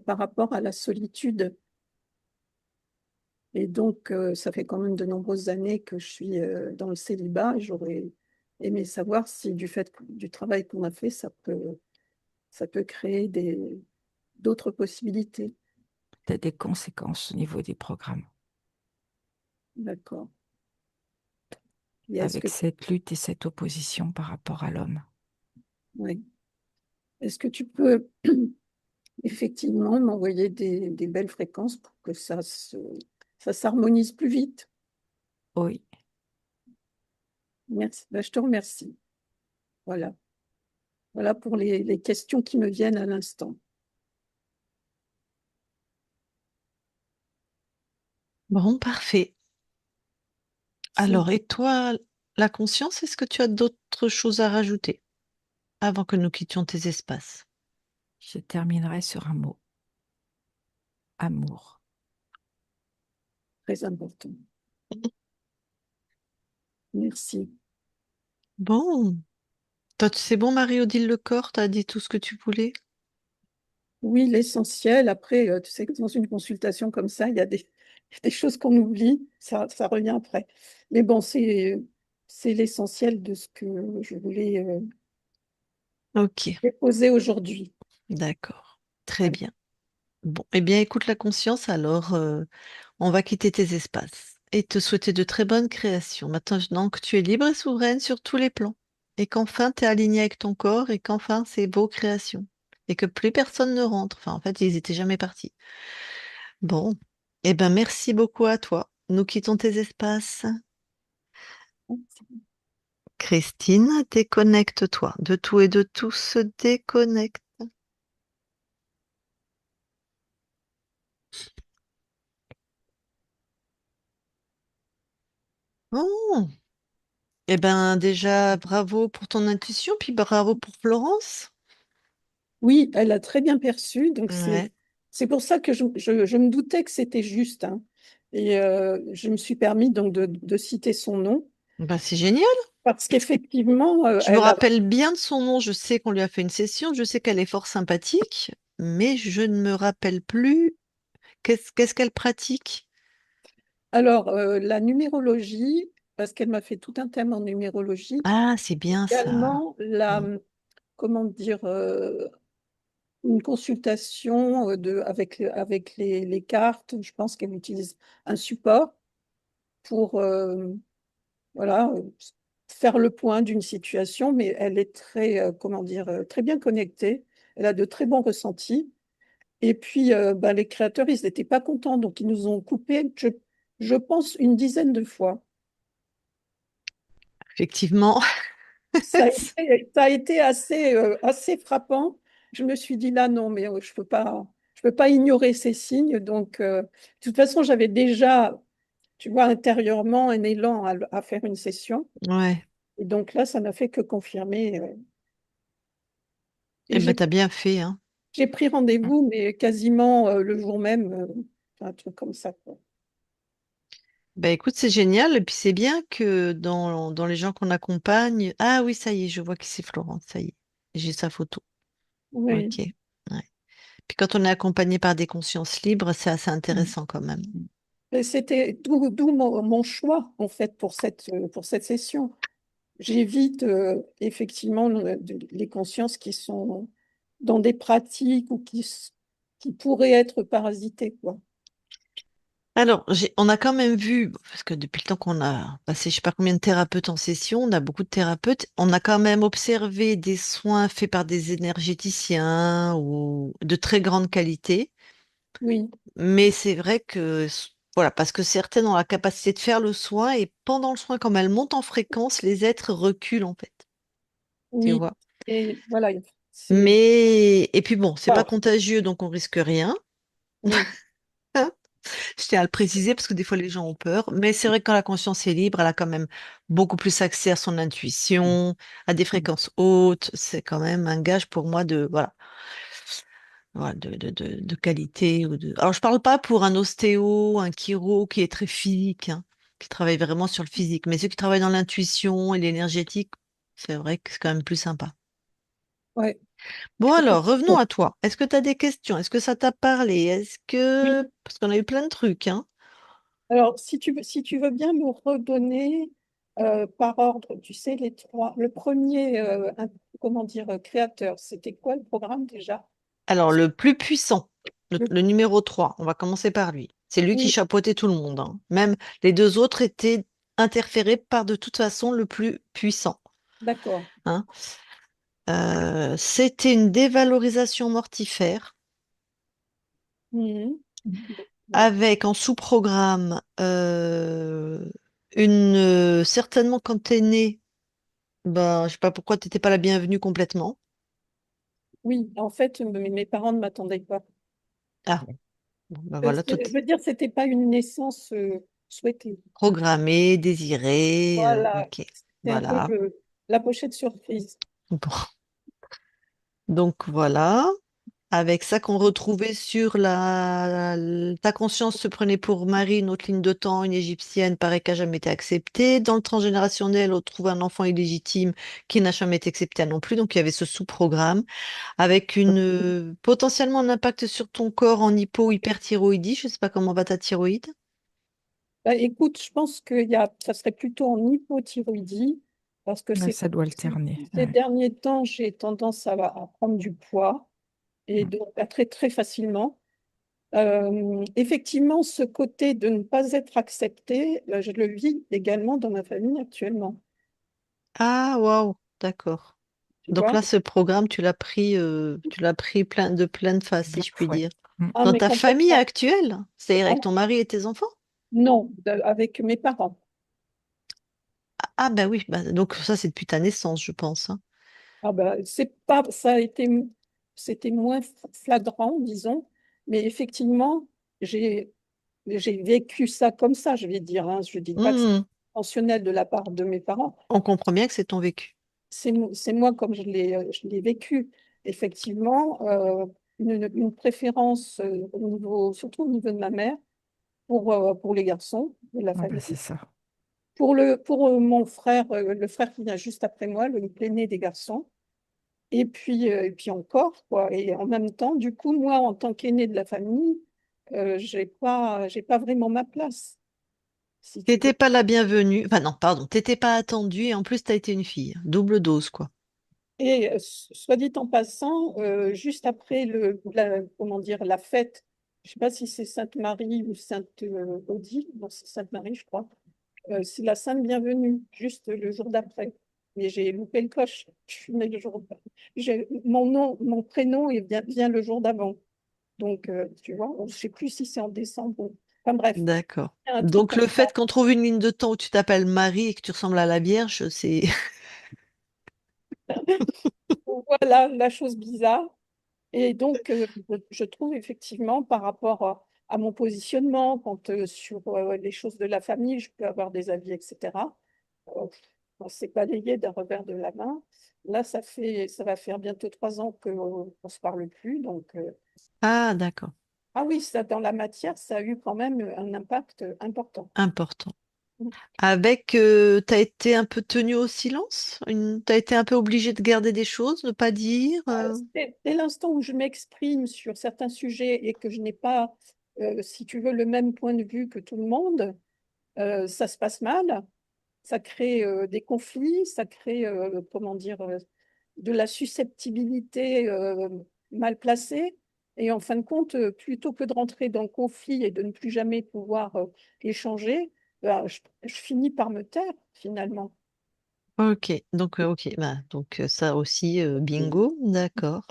par rapport à la solitude. Et donc, ça fait quand même de nombreuses années que je suis dans le célibat. Et j'aurais aimé savoir si du travail qu'on a fait, ça peut créer d'autres possibilités. Peut-être des conséquences au niveau des programmes, D'accord. Et est-ce que, avec cette lutte et cette opposition par rapport à l'homme. ouais. Est-ce que tu peux effectivement m'envoyer des belles fréquences pour que ça s'harmonise plus vite? Oui, Merci. Ben, je te remercie. Voilà. Voilà pour les questions qui me viennent à l'instant. Bon, parfait. Si, Alors, et toi, la conscience, est-ce que tu as d'autres choses à rajouter avant que nous quittions tes espaces? je terminerai sur un mot, amour. très important. Merci. Bon, toi, c'est bon, Marie-Odile Lecor, t'as dit tout ce que tu voulais? Oui, l'essentiel. Après, tu sais que dans une consultation comme ça, il y a des choses qu'on oublie. Ça revient après. Mais bon, c'est l'essentiel de ce que je voulais Ok, déposer aujourd'hui. d'accord. Très Voilà. bien. Bon, eh bien, écoute la conscience, alors on va quitter tes espaces et te souhaiter de très bonnes créations. Maintenant que tu es libre et souveraine sur tous les plans et qu'enfin tu es aligné avec ton corps et qu'enfin c'est beaux créations et que plus personne ne rentre. Enfin, en fait, ils étaient jamais partis. Bon, eh ben, merci beaucoup à toi. Nous quittons tes espaces. Christine, déconnecte-toi. De tout et de tout se déconnecte. Bon, eh ben, déjà, bravo pour ton intuition, puis bravo pour Florence. Oui, elle a très bien perçu. Donc, Ouais, c'est pour ça que je me doutais que c'était juste, hein. Et je me suis permis donc de citer son nom bah, c'est génial. parce qu'effectivement, Je me rappelle bien de son nom. Je sais qu'on lui a fait une session. Je sais qu'elle est fort sympathique, mais je ne me rappelle plus qu'est-ce qu'elle pratique. alors, la numérologie, parce qu'elle m'a fait tout un thème en numérologie, Ah, c'est bien ça. également Mm. comment dire, une consultation avec les cartes. Je pense qu'elle utilise un support pour voilà, faire le point d'une situation, mais elle est très, comment dire, très bien connectée. Elle a de très bons ressentis. Et puis, ben, les créateurs, ils n'étaient pas contents, donc ils nous ont coupé, je pense, une dizaine de fois. Effectivement, Ça a été assez frappant. Je me suis dit là, non, mais je peux pas ignorer ces signes. Donc, de toute façon, j'avais déjà, tu vois, intérieurement un élan à faire une session. Ouais. Et donc là, ça n'a fait que confirmer. Et Eh ben, t'as bien fait, hein. j'ai pris rendez-vous, mais quasiment le jour même, un truc comme ça, quoi. Ben écoute, c'est génial. Et puis c'est bien que dans les gens qu'on accompagne. Ah oui, ça y est, je vois que c'est Florence, ça y est. J'ai sa photo. Oui. Ok. Ouais. Puis quand on est accompagné par des consciences libres, c'est assez Mm. intéressant quand même. Et c'était d'où mon choix, en fait, pour cette session. J'évite effectivement les consciences qui sont dans des pratiques ou qui pourraient être parasitées, quoi. Alors, on a quand même vu, parce que depuis le temps qu'on a passé, je sais pas combien de thérapeutes en session, on a beaucoup de thérapeutes, on a quand même observé des soins faits par des énergéticiens ou de très grande qualité. Oui, Mais c'est vrai que, voilà, parce que certaines ont la capacité de faire le soin et pendant le soin, comme elles montent en fréquence, les êtres reculent en fait. Tu oui. vois. Et voilà, c'est. Et puis bon, c'est pas Voilà, contagieux, donc on risque rien. oui, Je tiens à le préciser parce que des fois les gens ont peur, mais c'est vrai que quand la conscience est libre, elle a quand même beaucoup plus accès à son intuition, à des fréquences hautes. C'est quand même un gage pour moi de voilà, voilà, de qualité ou de. Alors je parle pas pour un ostéo, un chiro qui est très physique, hein, qui travaille vraiment sur le physique, mais ceux qui travaillent dans l'intuition et l'énergétique, c'est vrai que c'est quand même plus sympa. ouais. Bon alors, revenons à toi. Est-ce que tu as des questions? Est-ce que ça t'a parlé? Est-ce Oui. que parce qu'on a eu plein de trucs, hein. Alors, si tu veux bien me redonner par ordre, tu sais, les trois. Le premier, comment dire, créateur, c'était quoi le programme déjà? Alors, le plus puissant, Le- le numéro 3, on va commencer par lui. C'est lui qui oui, chapeautait tout le monde, hein. Même les deux autres étaient interférés par de toute façon le plus puissant, d'accord. hein. C'était une dévalorisation mortifère Mhm. Ouais. avec en sous-programme une certainement quand t'es né, ben, je sais pas pourquoi t'étais pas la bienvenue complètement. Oui, en fait, mes parents ne m'attendaient pas. Ah, bon, ben voilà, tout Je veux dire, c'était pas une naissance souhaitée. programmé, désiré, Voilà, ok, c'est un peu voilà. la pochette surprise. Bon. Donc voilà, avec ça qu'on retrouvait sur ta conscience se prenait pour Marie, une autre ligne de temps, une égyptienne, pareil qui n'a jamais été acceptée. Dans le transgénérationnel, on trouve un enfant illégitime qui n'a jamais été accepté non plus. Donc il y avait ce sous-programme avec potentiellement un impact sur ton corps en hypo-hyperthyroïdie. Je ne sais pas comment va ta thyroïde. Bah, écoute, je pense ça serait plutôt en hypothyroïdie, parce que Ouais, ça doit alterner. ces Ouais. derniers temps, j'ai tendance à prendre du poids et donc à très, très facilement. Effectivement, ce côté de ne pas être accepté, je le vis également dans ma famille actuellement. Ah, waouh, d'accord. Tu Donc vois? là, ce programme, tu l'as pris de pleine face, si Bien, je puis ouais. dire. Mm. Ah, Dans mais ta famille complètement. actuelle, c'est-à-dire Ah, avec ton mari et tes enfants? non, avec mes parents. Ah ben oui, bah, donc ça c'est depuis ta naissance, je pense, hein. Ah bah, c'est pas, c'était moins flagrant, disons, mais effectivement, j'ai, j'ai vécu ça comme ça, je vais dire, hein. Je dis pas que c'est Hmm, intentionnel de la part de mes parents. on comprend bien que c'est ton vécu. C'est moi comme je l'ai vécu. Effectivement, une préférence surtout au niveau de ma mère pour les garçons de la Ah ben, famille. c'est ça. Pour mon frère, le frère qui vient juste après moi, l'aîné des garçons. Et puis encore, quoi. Et en même temps, du coup, moi, en tant qu'aînée de la famille, j'ai pas vraiment ma place, si tu T'étais veux. pas la bienvenue, enfin non, pardon, t'étais pas attendue et en plus t'as été une fille. Double dose, quoi. Et soit dit en passant, juste après comment dire, la fête, je sais pas si c'est Sainte-Marie ou Sainte-Odile, non, c'est Sainte-Marie, je crois. C'est la Sainte Bienvenue, juste le jour d'après. Mais j'ai loupé le coche. Je suis née le jour. Mon nom, mon prénom vient le jour d'avant. Donc, tu vois, je ne sais plus si c'est en décembre. Enfin bref, D'accord. il y a un truc Donc comme le ça. fait qu'on trouve une ligne de temps où tu t'appelles Marie et que tu ressembles à la Vierge, c'est Voilà la chose bizarre. Et donc, je trouve effectivement par rapport à mon positionnement, quand sur les choses de la famille, je peux avoir des avis, etc. Euh, on s'est balayé d'un revers de la main. Là, ça va faire bientôt 3 ans qu'on ne se parle plus. Donc, Ah, d'accord. ah oui, ça, dans la matière, ça a eu quand même un impact important. Important. T'as été un peu tenu au silence? T'as été un peu obligé de garder des choses, ne pas dire? Dès l'instant où je m'exprime sur certains sujets et que je n'ai pas, si tu veux, le même point de vue que tout le monde, ça se passe mal. Ça crée des conflits, ça crée, comment dire, de la susceptibilité mal placée. Et en fin de compte, plutôt que de rentrer dans le conflit et de ne plus jamais pouvoir échanger, ben, je finis par me taire finalement. Ok, donc ça aussi, bingo, d'accord.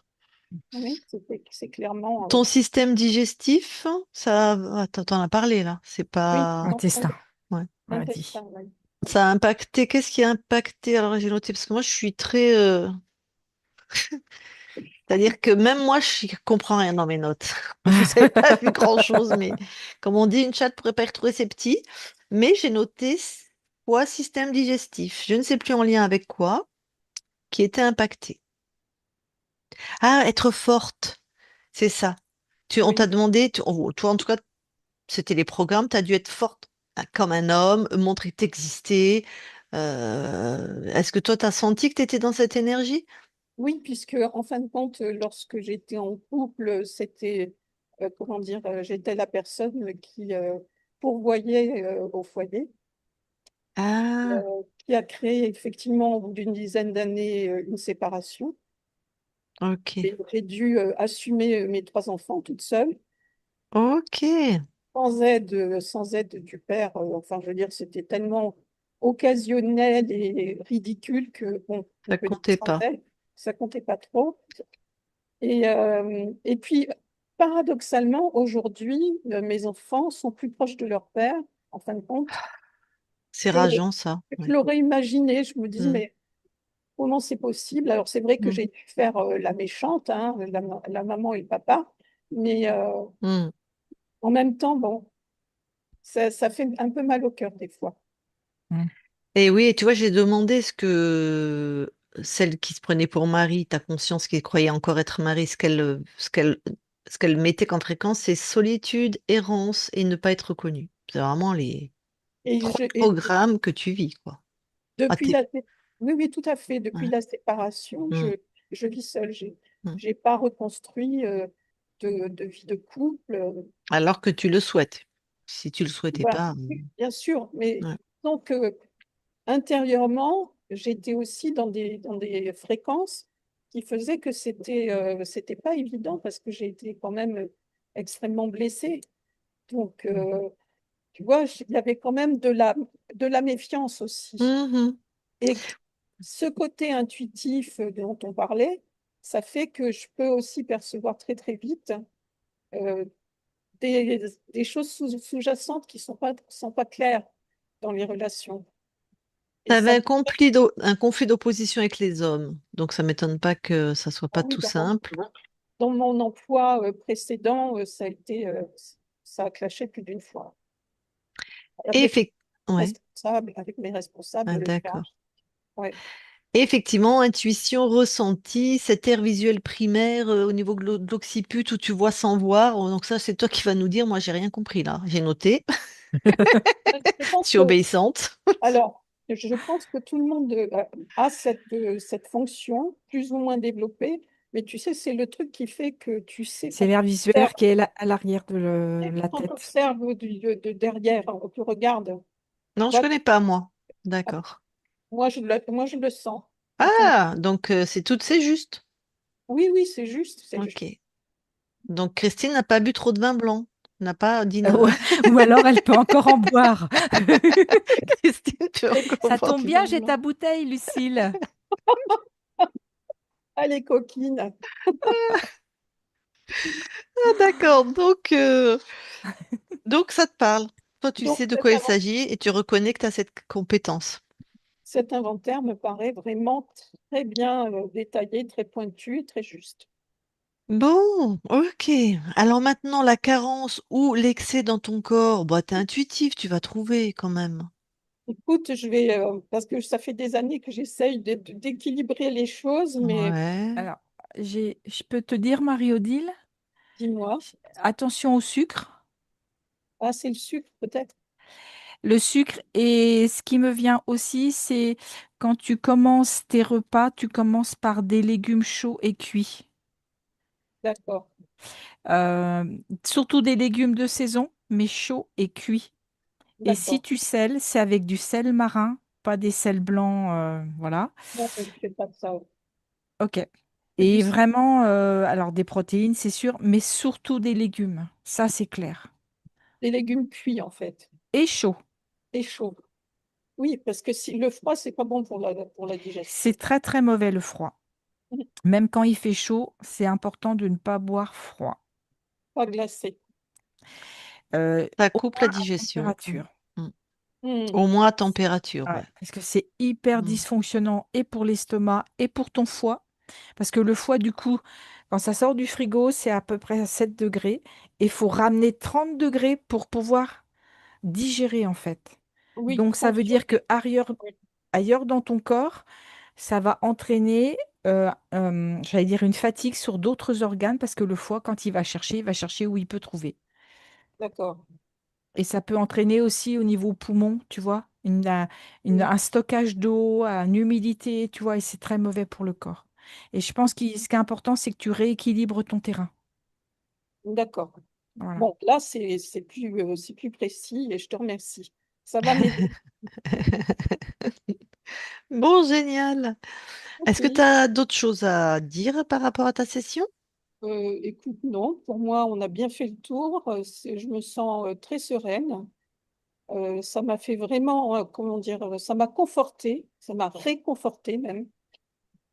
Oui, c'est clairement. Ton système digestif, ça, t'en as parlé là, c'est Oui, pas, Intestin, ouais. on a dit. l'intestin, oui. Ça a impacté, qu'est-ce qui a impacté? Alors j'ai noté, parce que moi je suis très, c'est-à-dire que même moi je comprends rien dans mes notes. Vous n'avez pas vu grand-chose, mais comme on dit, une chatte pourrait pas y retrouver ses petits. Mais j'ai noté quoi, système digestif, je ne sais plus en lien avec quoi, qui était impacté. Ah, être forte, c'est ça. On t'a Oui. demandé, toi en tout cas, c'était les programmes, tu as dû être forte comme un homme, montrer que tu existais. Est-ce que toi, tu as senti que tu étais dans cette énergie? Oui, puisque en fin de compte, lorsque j'étais en couple, c'était, comment dire, j'étais la personne qui pourvoyait au foyer, Ah, qui a créé effectivement au bout d'une dizaine d'années une séparation. ok. Et j'ai dû assumer mes 3 enfants toute seule, Ok. sans aide du père. Enfin, je veux dire, c'était tellement occasionnel et ridicule que, bon, on Ça peut dire comptait sans pas. aide, ça comptait pas trop. Et puis, paradoxalement, aujourd'hui, mes enfants sont plus proches de leur père, en fin de compte, C'est que rageant, ça. je l'aurais imaginé. Je me dis, Mm, mais comment c'est possible? Alors, c'est vrai que mm, j'ai dû faire la méchante, hein, la maman et le papa, mais mm. en même temps, bon, ça fait un peu mal au cœur des fois. Mm. Et oui, et tu vois, j'ai demandé ce que celle qui se prenait pour Marie, ta conscience qui croyait encore être Marie, ce qu'elle mettait comme fréquence, c'est solitude, errance et ne pas être reconnue. C'est vraiment les Et, trois je, et programmes que tu vis, quoi. Ah, depuis oui, oui, tout à fait. Depuis ouais. la séparation, Mm, je vis seule. mm. J'ai pas reconstruit de vie de couple. Alors que tu le souhaites. Si tu le souhaitais Bah, pas, oui, bien sûr, mais ouais. donc intérieurement, j'étais aussi dans des fréquences qui faisaient que c'était pas évident parce que j'ai été quand même extrêmement blessée. Donc, tu vois, il y avait quand même de la méfiance aussi. Mhm. Et ce côté intuitif dont on parlait, ça fait que je peux aussi percevoir très très vite euh, des choses sous-jacentes qui sont pas claires dans les relations. Tu Et avais ça, un conflit d'opposition avec les hommes, donc ça m'étonne pas que ça soit pas oui, tout simple. dans mon emploi précédent, ça a clashé plus d'une fois. Et Avec ouais, avec mes responsables ah, de d'accord. charge. Ouais. Et effectivement, intuition, ressenti, cette aire visuelle primaire au niveau de l'occiput où tu vois sans voir. Donc ça, c'est toi qui vas nous dire. Moi, j'ai rien compris là. J'ai noté. Je Je pense suis que, obéissante. alors, je pense que tout le monde a cette fonction plus ou moins développée, mais tu sais, c'est le truc qui fait que tu sais C'est quand l'air on observe, visuel qui est à l'arrière de la quand on tête. observe de derrière, on te regarde. Tu Non, je vois, connais pas moi. D'accord. moi, je le sens. Enfin, Ah, donc c'est juste. oui, oui, c'est juste, c'est juste. Ok. Donc Christine n'a pas bu trop de vin blanc. N'a pas dit Ou, ou alors elle peut encore en boire. Christine, tu vas encore Ça boire tombe du bien, vin j'ai ta blanc. bouteille, Lucille. Allez, coquine. Ah, d'accord. Donc ça te parle. Toi, tu Donc, sais de quoi il s'agit et tu reconnais que tu as cette compétence. cet inventaire me paraît vraiment très bien détaillé, très pointu, très juste. Bon, ok. Alors maintenant, la carence ou l'excès dans ton corps, bah, t'es intuitif, tu vas trouver quand même. Écoute, parce que ça fait des années que j'essaye d'équilibrer les choses, mais Ouais. Alors, je peux te dire, Marie-Odile, dis-moi, attention au sucre. ah, c'est le sucre peut-être? Le sucre, et ce qui me vient aussi, c'est quand tu commences tes repas, tu commences par des légumes chauds et cuits. D'accord, Euh, Surtout des légumes de saison, mais chauds et cuits. Et si d'accord. tu sels, c'est avec du sel marin, pas des sels blancs, voilà. Non, je ne fais pas ça. Ok. C'est du Et vraiment, alors des protéines, c'est sûr, mais surtout des légumes. Ça, c'est clair. des légumes cuits en fait, Et chaud. et chauds. Oui, parce que si le froid, c'est pas bon pour la digestion. C'est très, très mauvais le froid. Même quand il fait chaud, c'est important de ne pas boire froid. Pas glacé. Ça Au coupe la moins à digestion. température. Mm. Hmm. Au moins à température, Ouais, ouais. parce que c'est hyper Mm. dysfonctionnant et pour l'estomac et pour ton foie. Parce que le foie, du coup, quand ça sort du frigo, c'est à peu près à 7 degrés. Et il faut ramener 30 degrés pour pouvoir digérer, en fait. Oui, Donc, ça veut dire que fonctionner. Oui, ailleurs dans ton corps, ça va entraîner, j'allais dire, une fatigue sur d'autres organes parce que le foie, quand il va chercher où il peut trouver. d'accord. Et ça peut entraîner aussi au niveau poumon, tu vois, Hmm. un stockage d'eau, une humidité, tu vois, et c'est très mauvais pour le corps. Et je pense que ce qui est important, c'est que tu rééquilibres ton terrain. D'accord. Voilà. Bon, là, c'est plus précis et je te remercie. Ça va m'aider. Bon, génial. Ok. Est-ce que tu as d'autres choses à dire par rapport à ta session? Écoute, non, pour moi, on a bien fait le tour. Je me sens très sereine. Ça m'a fait vraiment, comment dire, ça m'a confortée, ça m'a réconfortée même.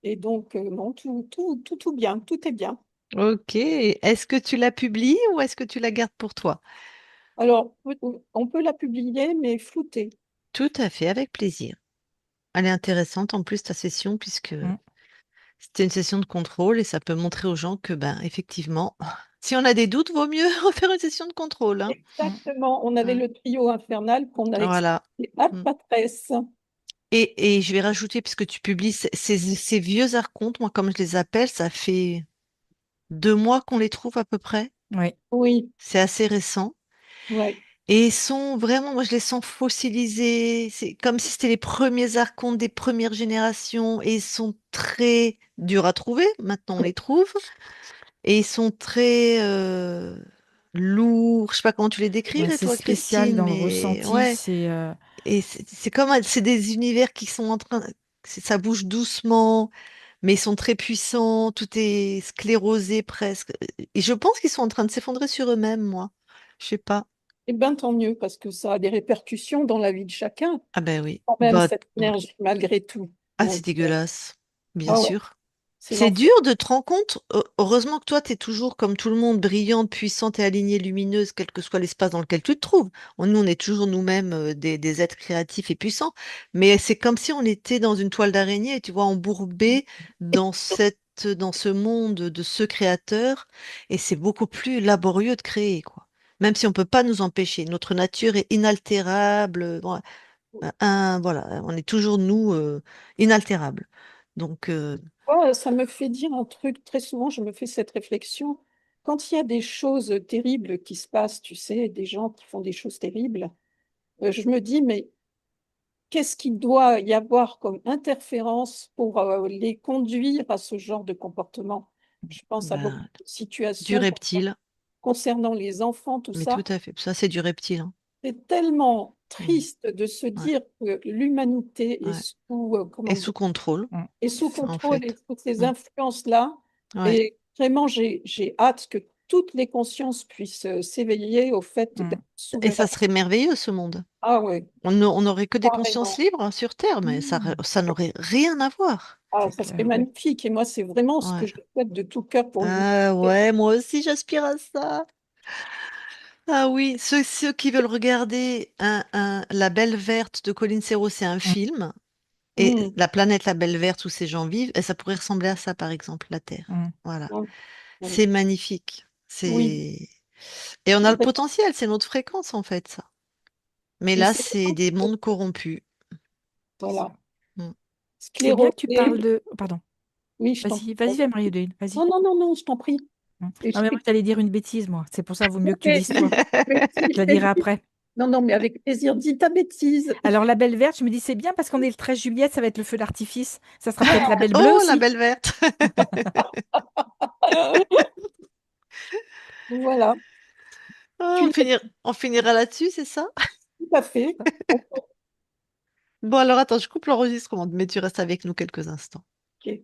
Et donc, non, tout bien, tout est bien. Ok. Est-ce que tu la publies ou est-ce que tu la gardes pour toi? Alors, on peut la publier, mais floutée. Tout à fait, avec plaisir. Elle est intéressante en plus ta session puisque Mm, c'était une session de contrôle et ça peut montrer aux gens que ben effectivement, si on a des doutes, vaut mieux refaire une session de contrôle, hein. mm. Exactement, on avait Mm. le trio infernal qu'on a Voilà. expliqué à Mm. Patresse. Et je vais rajouter, puisque tu publies ces vieux archontes, moi comme je les appelle, ça fait 2 mois qu'on les trouve à peu près. Oui, Oui, C'est assez récent. ouais. Et ils sont vraiment, moi je les sens fossilisés. C'est comme si c'était les premiers archontes des premières générations. Et ils sont très durs à trouver. Maintenant on les trouve. Et ils sont très lourds. Je sais pas comment tu les ouais, décrirais, c'est toi, spécial Christine, dans le mais ressenti. ouais. Et c'est comme, c'est des univers qui sont en train, ça bouge doucement, mais ils sont très puissants. Tout est sclérosé presque. Et je pense qu'ils sont en train de s'effondrer sur eux-mêmes, moi. Je sais pas. Eh bien, tant mieux, parce que ça a des répercussions dans la vie de chacun, Ah ben oui. quand même, Bah, cette ouais. énergie, malgré tout. Ah, c'est Donc, dégueulasse, bien ah ouais, sûr. c'est C'est l'enfer. dur de te rendre compte. Heureusement que toi, tu es toujours comme tout le monde, brillante, puissante et alignée, lumineuse, quel que soit l'espace dans lequel tu te trouves. Nous, on est toujours nous-mêmes des êtres créatifs et puissants. Mais c'est comme si on était dans une toile d'araignée, tu vois, embourbé dans ce monde de ce créateur. Et c'est beaucoup plus laborieux de créer, quoi. Même si on peut pas nous empêcher. Notre nature est inaltérable. Bon, voilà, on est toujours, nous, inaltérables. Donc, Ouais, ça me fait dire un truc, très souvent, je me fais cette réflexion. Quand il y a des choses terribles qui se passent, tu sais, des gens qui font des choses terribles, je me dis, mais qu'est-ce qu'il doit y avoir comme interférence pour les conduire à ce genre de comportement? Je pense à beaucoup ben, de du situations reptile, concernant les enfants, tout mais tout ça. à fait. Ça, c'est du reptile, hein. C'est tellement Mm. triste de se Ouais, dire que l'humanité est ouais. sous, Et comment dire, sous contrôle, Mm. est sous en contrôle et fait. sous ces Mm. influences-là. Ouais. Et vraiment, j'ai hâte que toutes les consciences puissent s'éveiller au fait Mm. d'être Et ça souverain. serait merveilleux, ce monde. Ah ouais, On n'aurait que des consciences carrément. libres, hein, sur Terre, mais Mm. ça n'aurait rien à voir. Ah, C'est ça serait clair. magnifique. Et moi, c'est vraiment ce que Ouais. je souhaite de tout cœur pour l'humanité. Ah ouais, moi aussi, j'aspire à ça. Ah oui, ceux qui veulent regarder La Belle Verte de Colin Serrault, c'est un Mm. film. Et Mm. la planète, la Belle Verte, où ces gens vivent, et ça pourrait ressembler à ça, par exemple, la Terre. Mm. Voilà. Mm. Mm. C'est magnifique. Oui. Et on a le Ben, potentiel, c'est notre fréquence, en fait, ça. Mais et là, c'est c'est des mondes corrompus. C'est ça. voilà, Mm. C'est bien que tu sclérosé. parles de... oh, pardon. Oui, je t'en Vas-y, vas-y, Marie-Odile, vas-y. Non, non, non, non, je t'en prie. Mm. Et Non, je mais moi, t'ai- j'allais dire une bêtise, moi. C'est pour ça, vaut mieux que tu mais- dises toi. mais Je la dirai après. non, non, mais avec plaisir, dis ta bêtise. Alors, la belle verte, je me dis, c'est bien parce qu'on est le 13 juillet, ça va être le feu d'artifice. Ça sera peut-être la belle bleue Oh, la aussi. Belle Verte! Voilà, Ah, tu l'as dit on finira là-dessus, c'est ça? tout à fait. Bon, alors attends, je coupe l'enregistrement, mais tu restes avec nous quelques instants. Ok.